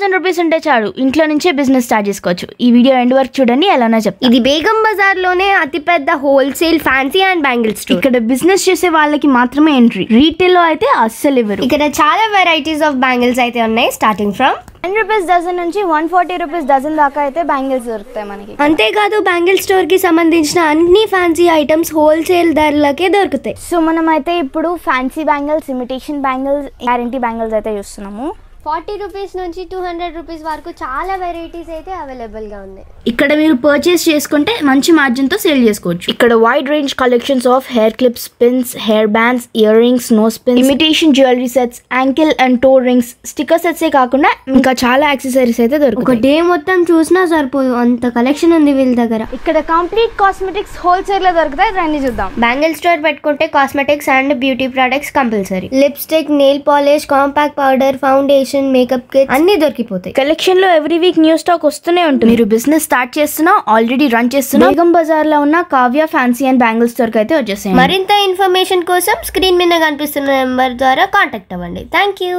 1000 rupees ఉంటే చాలు ఇంట్లో నుంచే బిజినెస్ స్టార్ట్ చేసుకోవచ్చు. ఈ వీడియో ఎండ్ వరకు చూడండి, ఎలానో చెప్తా. ఇది బేగం బజార్ లోనే అతిపెద్ద wholesale fancy and bangle store. ఇక్కడ బిజినెస్ చేసే వాళ్ళకి మాత్రమే ఎంట్రీ, రీటైల్ లో అయితే అస్సలు ఇవ్వరు. ఇక్కడ చాలా వెరైటీస్ ఆఫ్ బ్యాంగిల్స్ అయితే ఉన్నాయి, స్టార్టింగ్ ఫ్రమ్ 10 రూపీస్ డజన్ నుంచి 140 రూపీస్ డజన్ దాకా అయితే బ్యాంగిల్స్ దొరుకుతాయి మనకి. అంతేకాదు బ్యాంగిల్ స్టోర్ కి సంబంధించిన అన్ని ఫ్యాన్సీ ఐటమ్స్ హోల్సేల్ ధరలకే దొరుకుతాయి. సో మనం అయితే ఇప్పుడు fancy bangles, imitation bangles, guarantee bangles అయితే చూస్తున్నాము. 40 రూపీస్ నుంచి 200 రూపీస్ వరకు చాలా వెరైటీస్ అయితే అవైలబుల్ గా ఉన్నాయి. ఇక్కడ మీరు పర్చేస్ చేసుకుంటే మంచి మార్జిన్ తో సేల్ చేసుకోవచ్చు. ఇక్కడ wide range collections of hair clips, pins, hair bands, earrings, nose pins, imitation jewellery sets, ankle and toe rings, sticker sets కాకుండా ఇంకా చాలా యాక్సెసరీస్ అయితే దొరుకుతాయి. ఒక డే మొత్తం చూసినా సరిపోదు, అంత కలెక్షన్ ఉంది వీళ్ళ దగ్గర. ఇక్కడ కంప్లీట్ కాస్మెటిక్స్ హోల్సేల్ లో దొరుకుతాయి, రండి చూద్దాం. బ్యాంగిల్ స్టోర్ పెట్టుకుంటే cosmetics and beauty products compulsory. Lipstick, nail polish, compact powder, foundation, makeup kits అన్ని దొరికిపోతాయి. కలెక్షన్ లో ఎవ్రీ వీక్ న్యూ స్టాక్ వస్తూనే ఉంటుంది. మీరు బిజినెస్ స్టార్ట్ చేస్తున్నా, ఆల్రెడీ రన్ చేస్తున్నా, బేగం బజార్ లో ఉన్న Kavya fancy and bangle store కి అయితే వచ్చేసాయి. మరింత ఇన్ఫర్మేషన్ కోసం స్క్రీన్ మీద కనిపిస్తున్న నెంబర్ ద్వారా కాంటాక్ట్ అవ్వండి. Thank you.